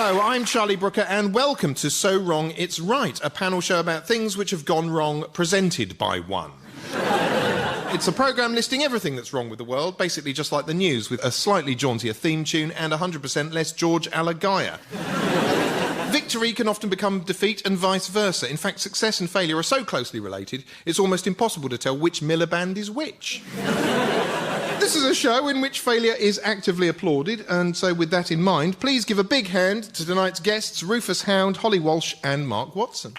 Hello, I'm Charlie Brooker, and welcome to So Wrong It's Right, a panel show about things which have gone wrong, presented by one. It's a programme listing everything that's wrong with the world, basically just like the news, with a slightly jauntier theme tune and 100% less George Alagaya. Victory can often become defeat and vice versa. In fact, success and failure are so closely related, it's almost impossible to tell which Miliband is which. This is a show in which failure is actively applauded, and so with that in mind, please give a big hand to tonight's guests, Rufus Hound, Holly Walsh and Mark Watson.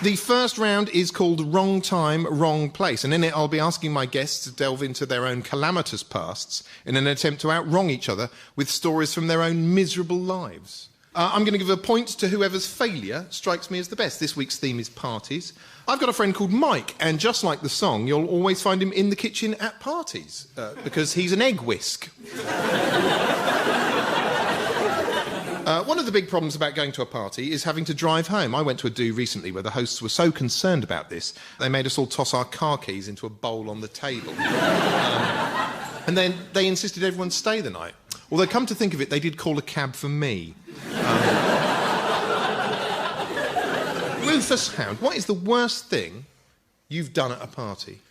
The first round is called Wrong Time, Wrong Place, and in it I'll be asking my guests to delve into their own calamitous pasts in an attempt to out-wrong each other with stories from their own miserable lives. I'm going to give a point to whoever's failure strikes me as the best. This week's theme is parties. I've got a friend called Mike, and just like the song, you'll always find him in the kitchen at parties, because he's an egg whisk. One of the big problems about going to a party is having to drive home. I went to a do recently where the hosts were so concerned about this, they made us all toss our car keys into a bowl on the table. And then they insisted everyone stay the night. Although, come to think of it, they did call a cab for me. Rufus Hound, what is the worst thing you've done at a party?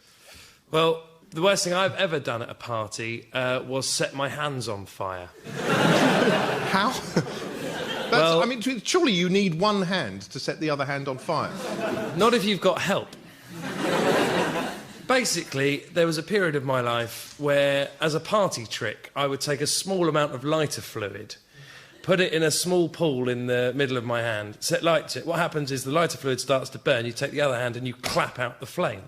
Well, the worst thing I've ever done at a party was set my hands on fire. How? I mean, surely you need one hand to set the other hand on fire. Not if you've got help. Basically, there was a period of my life where, as a party trick, I would take a small amount of lighter fluid, put it in a small pool in the middle of my hand, set light to it. What happens is the lighter fluid starts to burn, you take the other hand and you clap out the flame.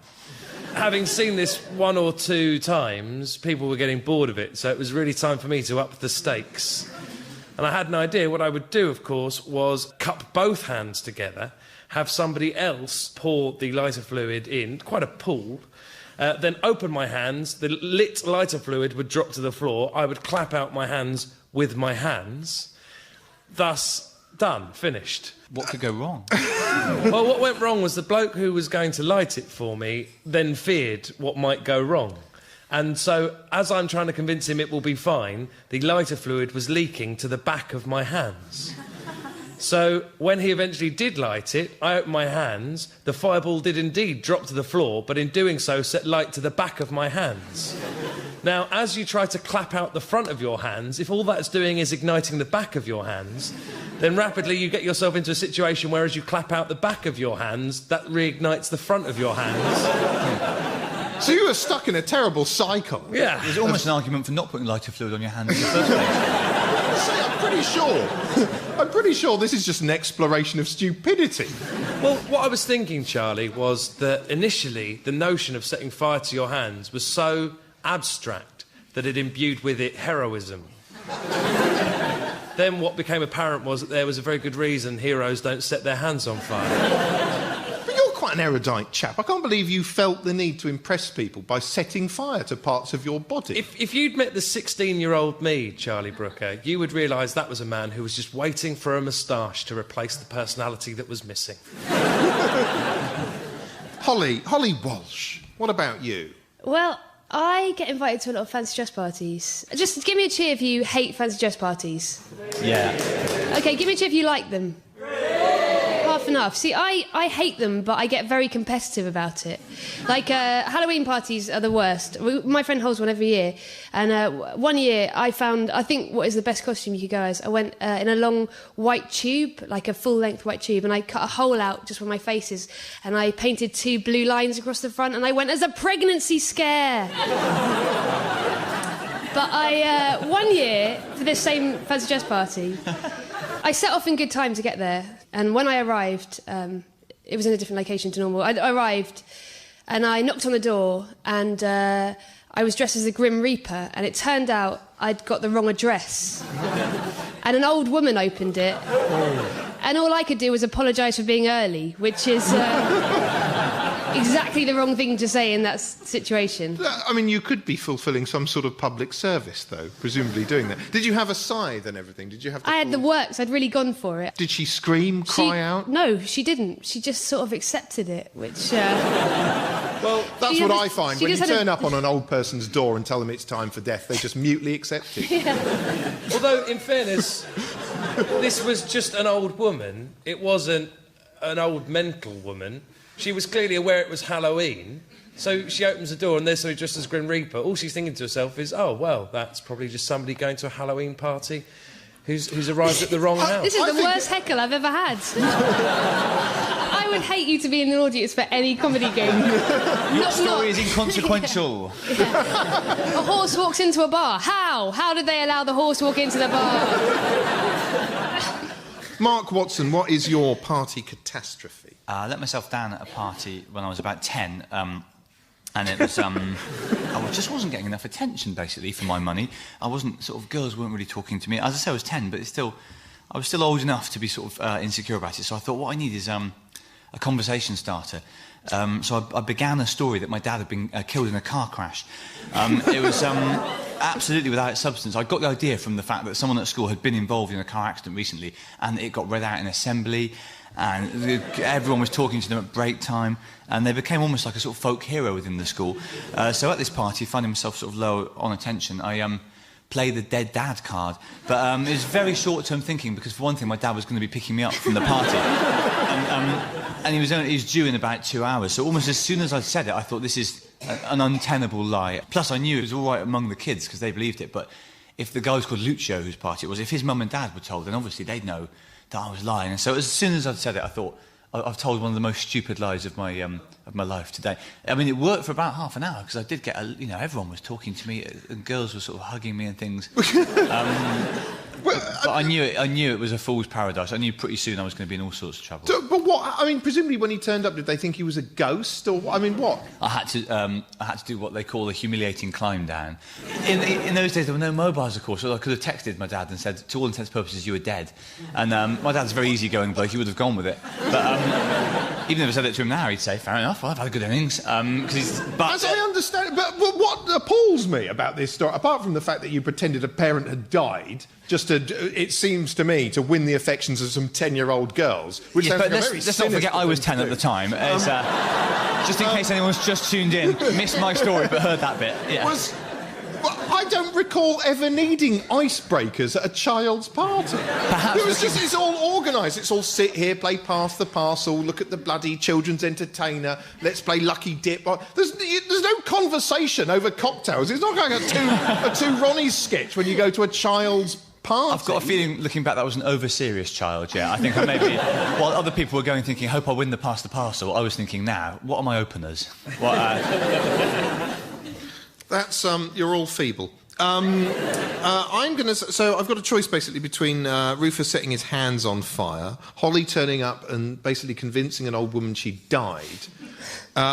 Having seen this one or two times, people were getting bored of it, so it was really time for me to up the stakes. And I had an idea. What I would do, of course, was cup both hands together, have somebody else pour the lighter fluid in, quite a pool, then open my hands, the lit lighter fluid would drop to the floor, I would clap out my hands with my hands, thus done, finished. What could go wrong? Well, what went wrong was the bloke who was going to light it for me then feared what might go wrong. And so, as I'm trying to convince him it will be fine, the lighter fluid was leaking to the back of my hands. So, when he eventually did light it, I opened my hands, the fireball did indeed drop to the floor, but in doing so set light to the back of my hands. Now, as you try to clap out the front of your hands, if all that's doing is igniting the back of your hands, then rapidly you get yourself into a situation where as you clap out the back of your hands, that reignites the front of your hands. So you were stuck in a terrible cycle. Yeah. There's almost an argument for not putting lighter fluid on your hands in the first place. See, I'm pretty sure this is just an exploration of stupidity. Well, what I was thinking, Charlie, was that initially the notion of setting fire to your hands was so abstract that it imbued with it heroism. Then what became apparent was that there was a very good reason heroes don't set their hands on fire. But you're quite an erudite chap. I can't believe you felt the need to impress people by setting fire to parts of your body. If you'd met the 16-year-old me, Charlie Brooker, you would realise that was a man who was just waiting for a moustache to replace the personality that was missing. Holly Walsh, what about you? Well, I get invited to a lot of fancy dress parties. Just give me a cheer if you hate fancy dress parties. Yeah. OK, give me a cheer if you like them. Half enough. See, I hate them, but I get very competitive about it. Like, Halloween parties are the worst. My friend holds one every year. And one year I found, I think what is the best costume you could go as, I went in a long white tube, like a full-length white tube, and I cut a hole out just where my face is, and I painted 2 blue lines across the front, and I went as a pregnancy scare. But one year, for this same fancy dress party, I set off in good time to get there, and when I arrived, it was in a different location to normal. I arrived, and I knocked on the door, and I was dressed as a Grim Reaper, and it turned out I'd got the wrong address. And an old woman opened it, and all I could do was apologise for being early, which is exactly the wrong thing to say in that situation. I mean, you could be fulfilling some sort of public service, though, presumably doing that. Did you have a scythe and everything? Did you have? I had the works. I'd really gone for it. Did she scream, cry out? No, she didn't. She just sort of accepted it, which Well, That's She what has- I find. she When you just had a- turn up on an old person's door and tell them it's time for death, they just mutely accept it. although, in fairness, this was just an old woman. It wasn't an old mental woman. She was clearly aware it was Halloween. So she opens the door and there's somebody dressed as Grim Reaper. All she's thinking to herself is, oh, well, that's probably just somebody going to a Halloween party who's arrived at the wrong house. This is the worst heckle I've ever had. I would hate you to be in the audience for any comedy game. Your story is inconsequential. A horse walks into a bar. How? How did they allow the horse to walk into the bar? Mark Watson, what is your party catastrophe? I let myself down at a party when I was about 10, and it was, I just wasn't getting enough attention, basically, for my money. Girls weren't really talking to me. As I say, I was 10, but I was still old enough to be sort of insecure about it, so I thought what I need is a conversation starter. So I began a story that my dad had been killed in a car crash. It was absolutely without substance. I got the idea from the fact that someone at school had been involved in a car accident recently, and it got read out in assembly, and everyone was talking to them at break time, and they became almost like a sort of folk hero within the school. So at this party, finding myself sort of low on attention, I play the dead dad card. But it was very short-term thinking, because for one thing, my dad was going to be picking me up from the party. And he was due in about 2 hours, so almost as soon as I said it, I thought, this is an untenable lie. Plus, I knew it was all right among the kids, because they believed it, but if the guy was called Lucio, whose party it was, if his mum and dad were told, then obviously they'd know that I was lying. And so as soon as I'd said it, I thought, I've told one of the most stupid lies of my life today. I mean, it worked for about half an hour, because I did get, everyone was talking to me, and girls were sort of hugging me and things. But I knew it was a fool's paradise. I knew pretty soon I was going to be in all sorts of trouble. But what? I mean, presumably when he turned up, did they think he was a ghost, or I mean, what? I had to do what they call a humiliating climb down. In those days, there were no mobiles, of course, so I could have texted my dad and said, to all intents and purposes, you were dead. And my dad's a very easygoing bloke, he would have gone with it. But even if I said it to him now, he'd say, fair enough, I've had good innings. As I understand it, but what appalls me about this story, apart from the fact that you pretended a parent had died, it seems to me, to win the affections of some 10-year-old girls, which yes, sounds but like a very let's not forget I was 10 at the time. Just in case anyone's just tuned in, missed my story but heard that bit. Yeah. I don't recall ever needing icebreakers at a child's party. Perhaps It's all organised. It's all sit here, play pass the parcel, look at the bloody children's entertainer, let's play Lucky Dip. There's no conversation over cocktails. It's not like a two Ronnies sketch when you go to a child's party. I've got a feeling, looking back, that was an over-serious child, yeah. I think I maybe... While other people were going thinking, hope I win the pass the parcel, I was thinking, now, what are my openers? That's, you're all feeble. So I've got a choice, basically, between Rufus setting his hands on fire, Holly turning up and basically convincing an old woman she died,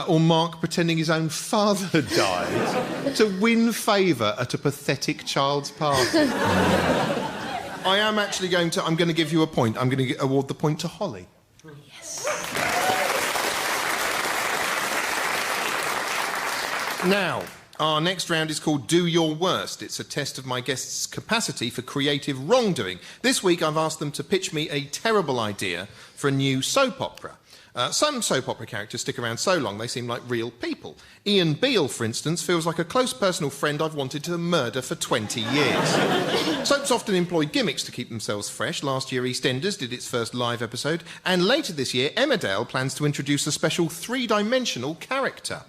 or Mark pretending his own father died to win favour at a pathetic child's party. I am actually I'm going to give you a point. I'm going to award the point to Holly. Yes. Now, our next round is called Do Your Worst. It's a test of my guests' capacity for creative wrongdoing. This week I've asked them to pitch me a terrible idea for a new soap opera. Some soap opera characters stick around so long they seem like real people. Ian Beale, for instance, feels like a close personal friend I've wanted to murder for 20 years. Soaps often employ gimmicks to keep themselves fresh. Last year EastEnders did its first live episode, and later this year Emmerdale plans to introduce a special three-dimensional character.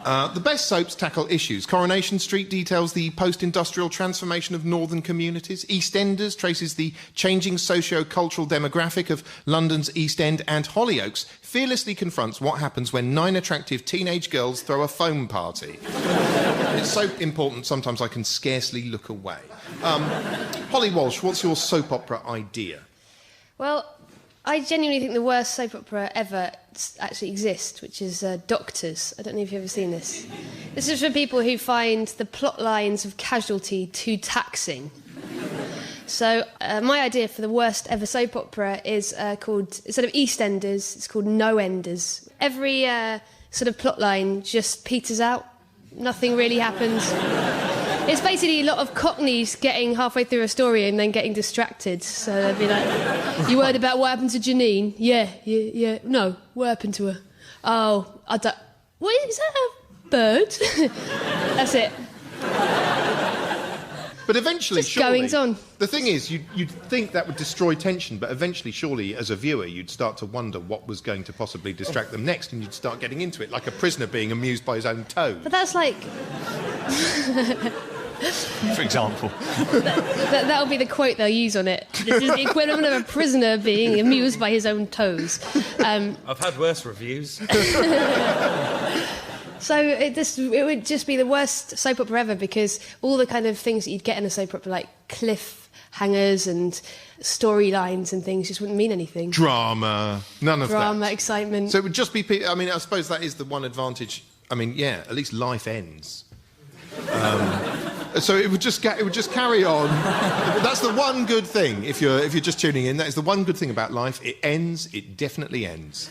The best soaps tackle issues. Coronation Street details the post-industrial transformation of northern communities. EastEnders traces the changing socio-cultural demographic of London's East End, and Hollyoaks fearlessly confronts what happens when 9 attractive teenage girls throw a foam party. It's so important sometimes I can scarcely look away. Holly Walsh, what's your soap opera idea? Well, I genuinely think the worst soap opera ever actually exists, which is Doctors. I don't know if you've ever seen this. This is for people who find the plot lines of Casualty too taxing. So my idea for the worst ever soap opera is called, instead of EastEnders, it's called No Enders. Every sort of plot line just peters out. Nothing really happens. It's basically a lot of cockneys getting halfway through a story and then getting distracted. So they'd be like... You heard about what happened to Janine? Yeah. No, what happened to her? Oh, I don't... What is that, a bird? That's it. But eventually, Just surely... goings on. The thing is, you'd think that would destroy tension, but eventually, surely, as a viewer, you'd start to wonder what was going to possibly distract them next, and you'd start getting into it, like a prisoner being amused by his own toes. But that's like... For example. That'll be the quote they'll use on it. This is the equivalent of a prisoner being amused by his own toes. I've had worse reviews. So it would just be the worst soap opera ever, because all the kind of things that you'd get in a soap opera, like cliffhangers and storylines and things, just wouldn't mean anything. Drama, none of that. Drama, excitement. So it would just be... I mean, I suppose that is the one advantage. I mean, yeah, at least life ends. So it would just carry on. That's the one good thing. If you're just tuning in, that is the one good thing about life. It ends. It definitely ends.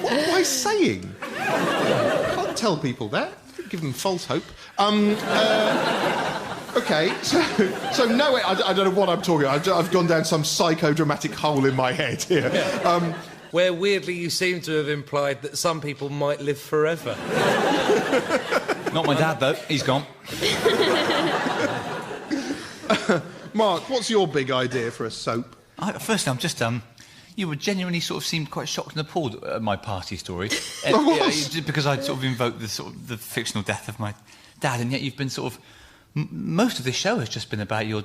What am I saying? I can't tell people that. Give them false hope. Okay, so no, I don't know what I'm talking about. I've gone down some psychodramatic hole in my head here. Where weirdly you seem to have implied that some people might live forever. Not my dad, though. He's gone. Mark, what's your big idea for a soap? Firstly, I'm just... You would genuinely sort of seem quite shocked and appalled at my party story. Because I'd sort of invoked the fictional death of my dad, and yet you've been sort of... Most of this show has just been about your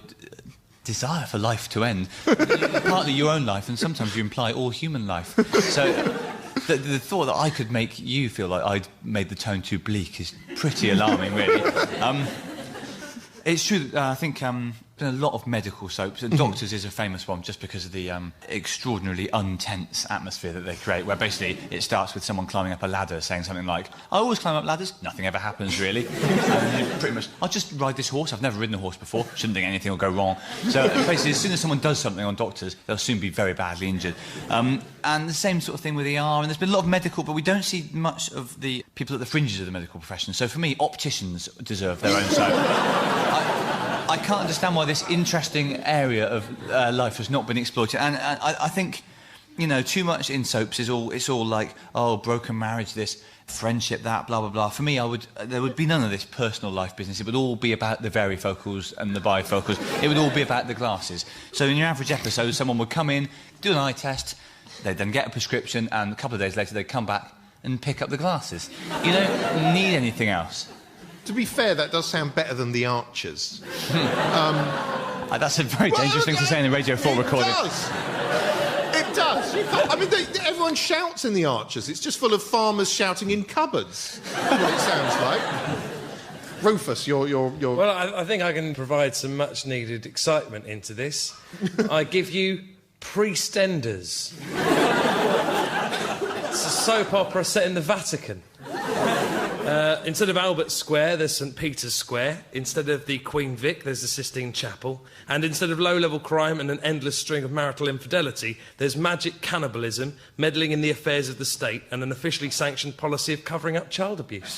desire for life to end. Partly your own life, and sometimes you imply all human life. So the thought that I could make you feel like I'd made the tone too bleak is pretty alarming, really. It's true that I think been a lot of medical soaps, and Doctors is a famous one just because of the extraordinarily untense atmosphere that they create, where basically it starts with someone climbing up a ladder saying something like, I always climb up ladders, nothing ever happens really. And pretty much, I'll just ride this horse, I've never ridden a horse before, shouldn't think anything will go wrong. So basically as soon as someone does something on Doctors, they'll soon be very badly injured. And the same sort of thing with ER, and there's been a lot of medical, but we don't see much of the people at the fringes of the medical profession. So for me, opticians deserve their own soap. I can't understand why this interesting area of life has not been exploited. And I think, you know, too much in soaps is all like, oh, broken marriage, this, friendship, that, blah, blah, blah. For me, there would be none of this personal life business. It would all be about the varifocals and the bifocals. It would all be about the glasses. So in your average episode, someone would come in, do an eye test, they'd then get a prescription, and a couple of days later, they'd come back and pick up the glasses. You don't need anything else. To be fair, that does sound better than The Archers. That's a very dangerous thing to say in a Radio 4 recording. It does. I mean, everyone shouts in The Archers. It's just full of farmers shouting in cupboards. That's what it sounds like. Rufus, you're... Well, I think I can provide some much-needed excitement into this. I give you Priestenders. It's a soap opera set in the Vatican. Instead of Albert Square, there's St Peter's Square. Instead of the Queen Vic, there's the Sistine Chapel. And instead of low-level crime and an endless string of marital infidelity, there's magic cannibalism, meddling in the affairs of the state, and an officially sanctioned policy of covering up child abuse.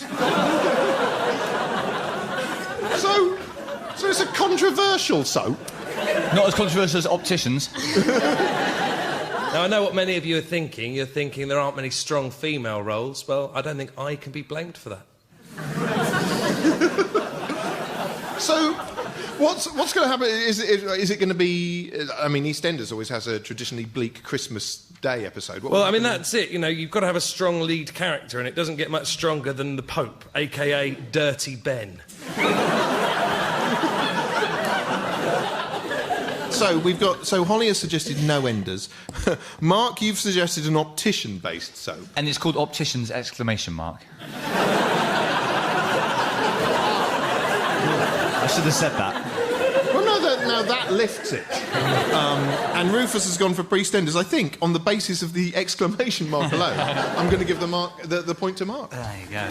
So it's a controversial soap? Not as controversial as Opticians. Now, I know what many of you are thinking. You're thinking there aren't many strong female roles. Well, I don't think I can be blamed for that. So, what's going to happen? Is it going to be... I mean, EastEnders always has a traditionally bleak Christmas Day episode. Well, I mean, that's it. You know, you've got to have a strong lead character, and it doesn't get much stronger than the Pope, a.k.a. Dirty Ben. So Holly has suggested no enders. Mark, you've suggested an optician-based soap. And it's called Opticians! I should have said that. Well, no, that lifts it. And Rufus has gone for Priestenders, I think, on the basis of the exclamation mark alone. I'm going to give the point to Mark. There you go.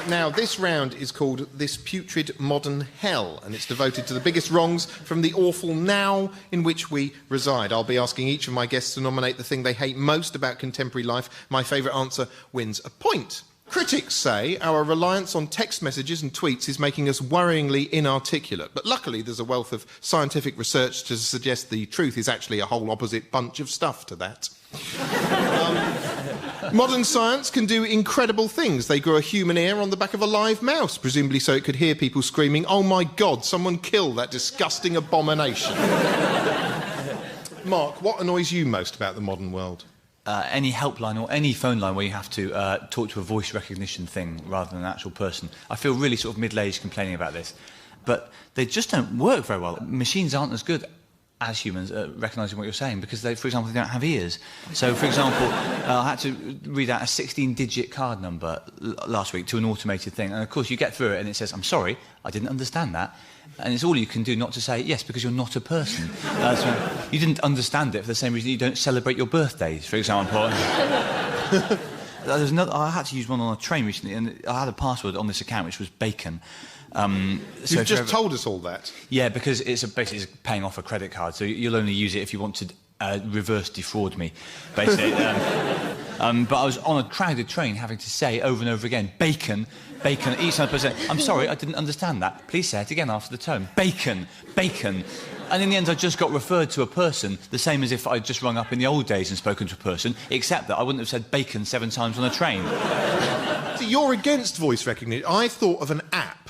Now, this round is called This Putrid Modern Hell, and it's devoted to the biggest wrongs from the awful now in which we reside. I'll be asking each of my guests to nominate the thing they hate most about contemporary life. My favourite answer wins a point. Critics say our reliance on text messages and tweets is making us worryingly inarticulate, but luckily there's a wealth of scientific research to suggest the truth is actually a whole opposite bunch of stuff to that. Modern science can do incredible things. They grew a human ear on the back of a live mouse, presumably so it could hear people screaming, "Oh my God, someone kill that disgusting abomination." Mark, what annoys you most about the modern world? Any helpline or any phone line where you have to talk to a voice recognition thing rather than an actual person. I feel really sort of middle-aged complaining about this. But they just don't work very well. Machines aren't as good as humans at recognising what you're saying because, they, for example, they don't have ears. So, for example, I had to read out a 16-digit card number last week to an automated thing. And, of course, you get through it and it says, "I'm sorry, I didn't understand that." And it's all you can do not to say, "Yes, because you're not a person." So you didn't understand it for the same reason you don't celebrate your birthdays, for example. There's another, I had to use one on a train recently, and I had a password on this account which was bacon. So you've just told us all that? Yeah, because basically it's paying off a credit card, so you'll only use it if you want to reverse defraud me, basically. But I was on a crowded train having to say over and over again, "Bacon, bacon." Each time I said, "I'm sorry, I didn't understand that. Please say it again after the tone. Bacon, bacon." And in the end, I just got referred to a person, the same as if I'd just rung up in the old days and spoken to a person, except that I wouldn't have said bacon 7 times on a train. So you're against voice recognition. I thought of an app,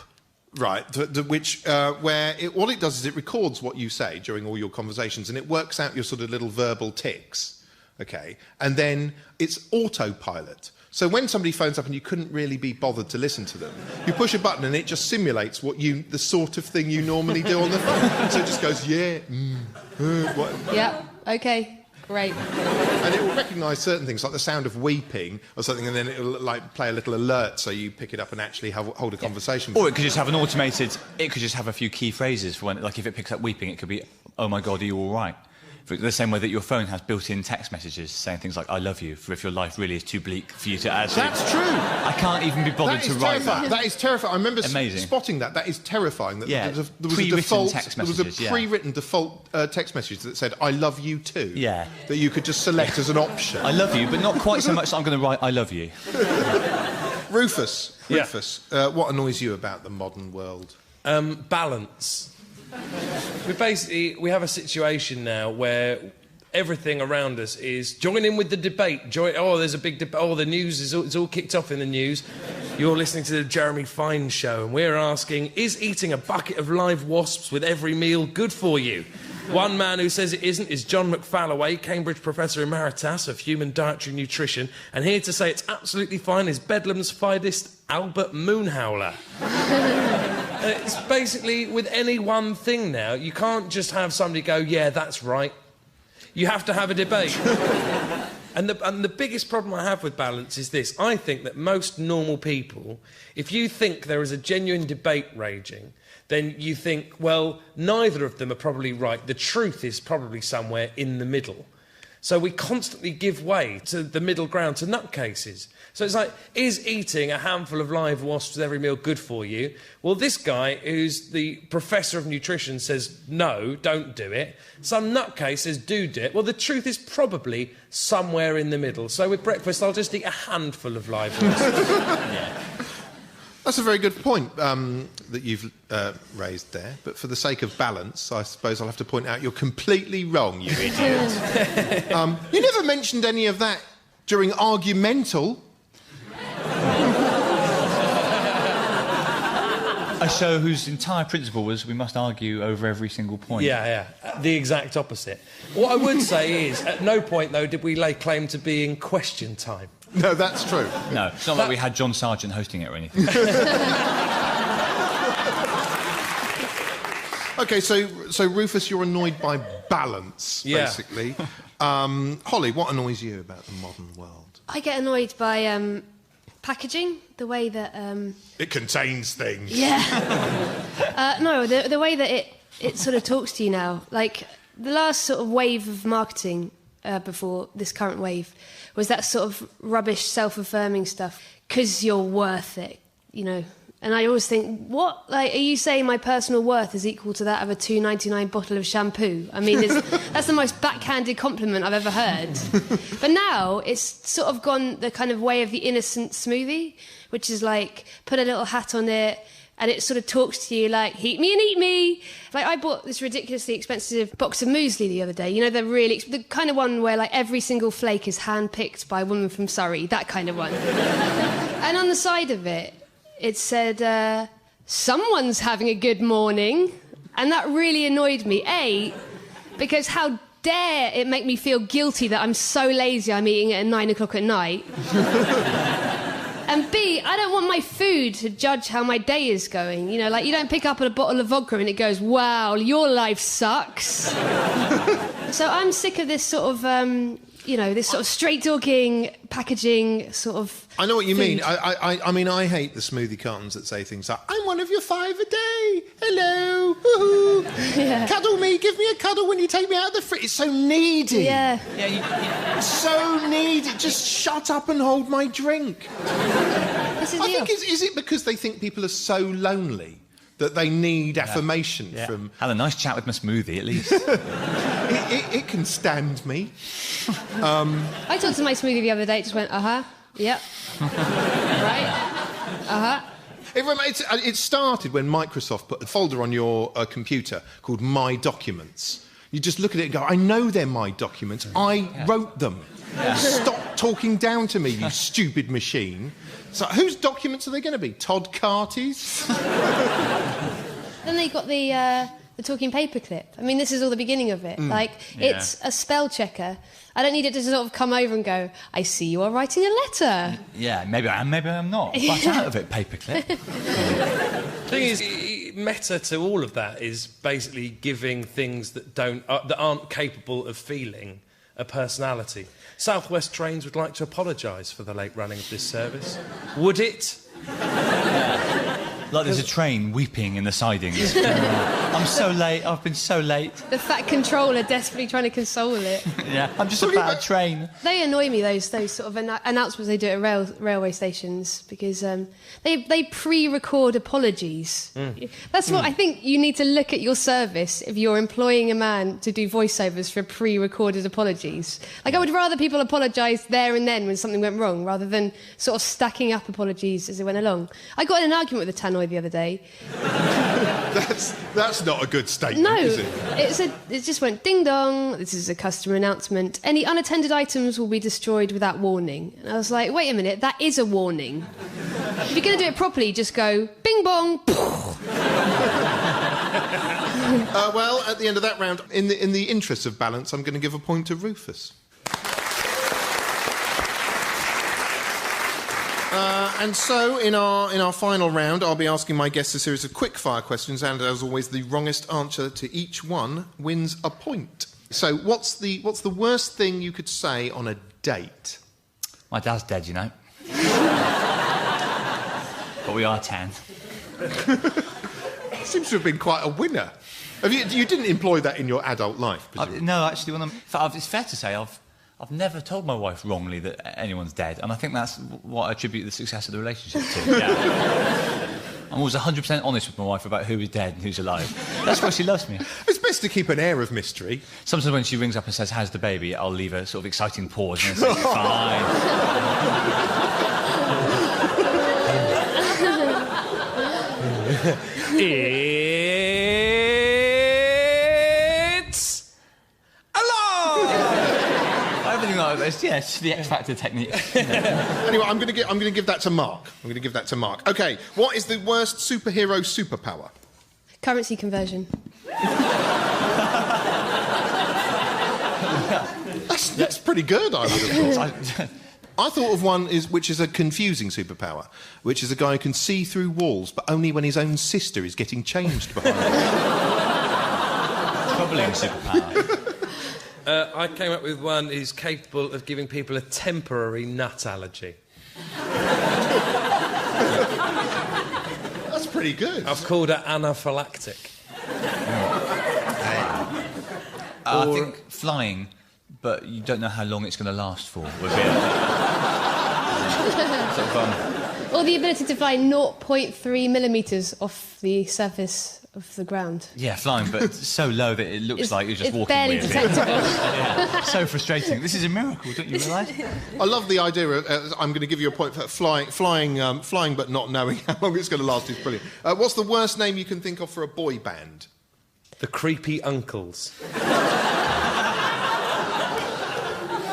right, where all it does is it records what you say during all your conversations and it works out your sort of little verbal tics, OK? And then it's autopilot. So when somebody phones up and you couldn't really be bothered to listen to them, you push a button and it just simulates the sort of thing you normally do on the phone. So it just goes, "Yeah, what?" Yeah, OK, great. And it will recognise certain things, like the sound of weeping or something, and then it will like play a little alert so you pick it up and actually hold a conversation. Or it could just have an automated, it could just have a few key phrases for when, like if it picks up weeping, it could be, "Oh my God, are you all right?" The same way that your phone has built-in text messages saying things like "I love you" for if your life really is too bleak for you to actually... That's true. I can't even be bothered to write that. That is terrifying. I remember Amazing. Spotting that. That is terrifying. That Yeah, there was a default text There was messages, a pre-written default text message that said "I love you too." Yeah. That you could just select as an option. I love you, but not quite so much that I'm going to write "I love you." Rufus, Yeah. what annoys you about the modern world? Balance. We have a situation now where everything around us is join in with the debate. There's a big debate. Oh, the news it's all kicked off in the news. You're listening to the Jeremy Fine show, and we're asking: is eating a bucket of live wasps with every meal good for you? One man who says it isn't is John McFalloway, Cambridge Professor Emeritus of Human Dietary Nutrition, and here to say it's absolutely fine is Bedlam's finest Albert Moonhowler. It's basically with any one thing now, you can't just have somebody go, "Yeah, that's right." You have to have a debate. And the biggest problem I have with balance is this. I think that most normal people, if you think there is a genuine debate raging, then you think, well, neither of them are probably right. The truth is probably somewhere in the middle. So we constantly give way to the middle ground, to nutcases. So it's like, is eating a handful of live wasps with every meal good for you? Well, this guy, who's the professor of nutrition, says, no, don't do it. Some nutcase says, do it. Well, the truth is probably somewhere in the middle. So with breakfast, I'll just eat a handful of live wasps. Yeah. That's a very good point that you've raised there. But for the sake of balance, I suppose I'll have to point out you're completely wrong, you idiot. You never mentioned any of that during Argumental. A show whose entire principle was we must argue over every single point. Yeah. The exact opposite. What I would say is, at no point, though, did we lay claim to being question time. No, that's true. No, it's not like we had John Sargent hosting it or anything. OK, so Rufus, you're annoyed by balance, basically. Holly, what annoys you about the modern world? I get annoyed by packaging, the way that... It contains things. Yeah. No, the way that it sort of talks to you now. Like, the last sort of wave of marketing before this current wave was that sort of rubbish, self-affirming stuff. 'Cause you're worth it, you know. And I always think, what? Like, are you saying my personal worth is equal to that of a $2.99 bottle of shampoo? I mean, that's the most backhanded compliment I've ever heard. But now it's sort of gone the kind of way of the innocent smoothie, which is like, put a little hat on it, and it sort of talks to you like, heat me and eat me. Like, I bought this ridiculously expensive box of muesli the other day. You know, the kind of one where, like, every single flake is hand-picked by a woman from Surrey, that kind of one. And on the side of it, it said, someone's having a good morning. And that really annoyed me. A, because how dare it make me feel guilty that I'm so lazy I'm eating it at 9 o'clock at night. And B, I don't want my food to judge how my day is going. You know, like, you don't pick up a bottle of vodka and it goes, wow, your life sucks. So I'm sick of this sort of, this sort of straight-talking, packaging sort of I know what you food. mean. I mean, I hate the smoothie cartons that say things like, I'm one of your 5 a day. Hello. Woohoo. Yeah. Cuddle me. Give me a cuddle when you take me out of the fridge. It's so needy. Yeah. It's so needy. Just shut up and hold my drink. This is I think, is it because they think people are so lonely that they need affirmation from... Had a nice chat with my smoothie, at least. It can stand me. I talked to my smoothie the other day, it just went, yep. Right, It started when Microsoft put a folder on your computer called My Documents. You just look at it and go, I know they're my documents. I wrote them. Stop talking down to me, you stupid machine. So whose documents are they going to be? Todd Carty's? Then they got the talking paperclip. I mean, this is all the beginning of it. It's a spell checker. I don't need it to sort of come over and go, I see you are writing a letter. Yeah, maybe I am, maybe I'm not. Butt out of it, paperclip. The thing is, meta to all of that is basically giving things that aren't capable of feeling a personality. Southwest Trains would like to apologise for the late running of this service. Would it? Like there's a train weeping in the sidings. I'm so late, I've been so late. The fat controller desperately trying to console it. Yeah, I'm just a bad train. They annoy me, those sort of announcements they do at railway stations, because they pre-record apologies. That's what I think you need to look at your service if you're employing a man to do voiceovers for pre-recorded apologies. Like, I would rather people apologise there and then when something went wrong, rather than sort of stacking up apologies as they went along. I got in an argument with a tannoy the other day. That's not a good statement, No, is it? it just went ding dong. This is a customer announcement. Any unattended items will be destroyed without warning. And I was like, wait a minute, that is a warning. If you're going to do it properly, just go bing bong. Well, at the end of that round, in the interest of balance, I'm going to give a point to Rufus. And so, in our final round, I'll be asking my guests a series of quick-fire questions, and as always, the wrongest answer to each one wins a point. So, what's the worst thing you could say on a date? My dad's dead, you know. But we are 10. Seems to have been quite a winner. You didn't employ that in your adult life, presumably? No, actually, it's fair to say I've never told my wife wrongly that anyone's dead, and I think that's what I attribute the success of the relationship to. Yeah. I'm always 100% honest with my wife about who is dead and who's alive. That's why she loves me. It's best to keep an air of mystery. Sometimes when she rings up and says, how's the baby, I'll leave a sort of exciting pause and say, fine. It's alive! Everything like this, yeah, it's the X Factor technique. Anyway, I'm going to give that to Mark. OK, what is the worst superhero superpower? Currency conversion. That's pretty good, I would have thought. I thought of one which is a confusing superpower, which is a guy who can see through walls, but only when his own sister is getting changed behind him. Troubling superpower. I came up with one who's capable of giving people a temporary nut allergy. That's pretty good. I've called it anaphylactic. I think flying, but you don't know how long it's going to last for, would be Or the ability to fly 0.3 millimetres off the surface of the ground. Yeah, flying, but so low that it looks like you're just walking barely weirdly. detectable. Yeah, so frustrating. This is a miracle, don't you realise? I love the idea of, I'm going to give you a point for flying but not knowing how long it's going to last is brilliant. What's the worst name you can think of for a boy band? The Creepy Uncles.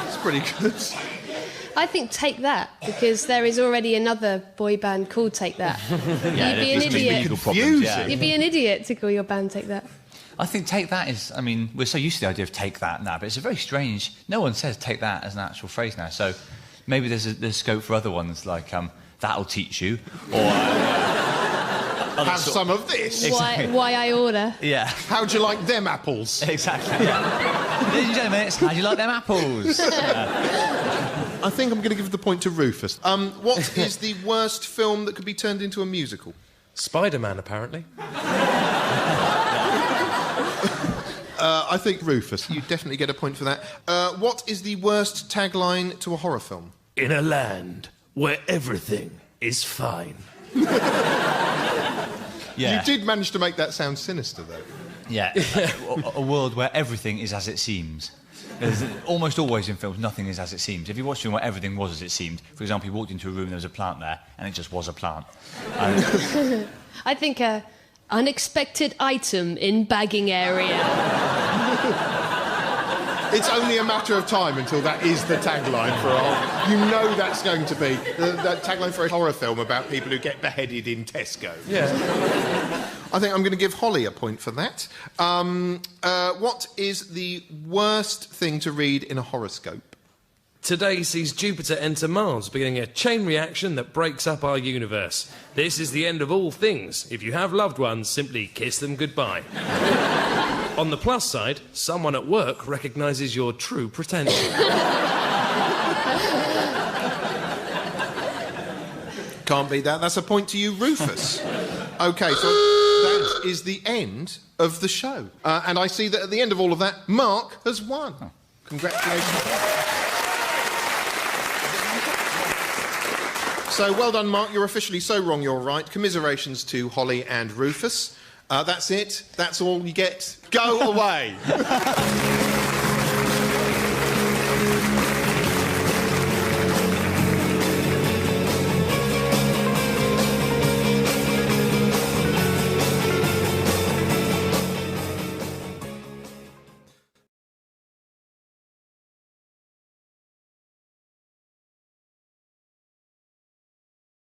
It's pretty good. I think Take That, because there is already another boy band called Take That. You'd be an idiot. You'd be an idiot to call your band Take That. I think Take That is, I mean, we're so used to the idea of Take That now, but it's a very strange, no one says Take That as an actual phrase now, so maybe there's scope for other ones like That'll Teach You, or... Have some of this. Exactly. Why I order. Yeah. How'd you like them apples? Exactly. Yeah. Ladies and gentlemen, it's How'd You Like Them Apples? I think I'm going to give the point to Rufus. What is the worst film that could be turned into a musical? Spider-Man, apparently. I think Rufus. You definitely get a point for that. What is the worst tagline to a horror film? In a land where everything is fine. Yeah. You did manage to make that sound sinister, though. Yeah. A world where everything is as it seems. There's almost always in films, nothing is as it seems. If you watch a film where everything was as it seemed, for example, you walked into a room, there was a plant there, and it just was a plant. I think unexpected item in bagging area. It's only a matter of time until that is the tagline for a horror. You know that's going to be the tagline for a horror film about people who get beheaded in Tesco. Yeah. I think I'm going to give Holly a point for that. What is the worst thing to read in a horoscope? Today sees Jupiter enter Mars, beginning a chain reaction that breaks up our universe. This is the end of all things. If you have loved ones, simply kiss them goodbye. On the plus side, someone at work recognises your true potential. Can't beat that. That's a point to you, Rufus. OK, so that is the end of the show. And I see that at the end of all of that, Mark has won. Oh. Congratulations. So well done, Mark. You're officially so wrong you're right. Commiserations to Holly and Rufus. That's it. That's all you get. Go away.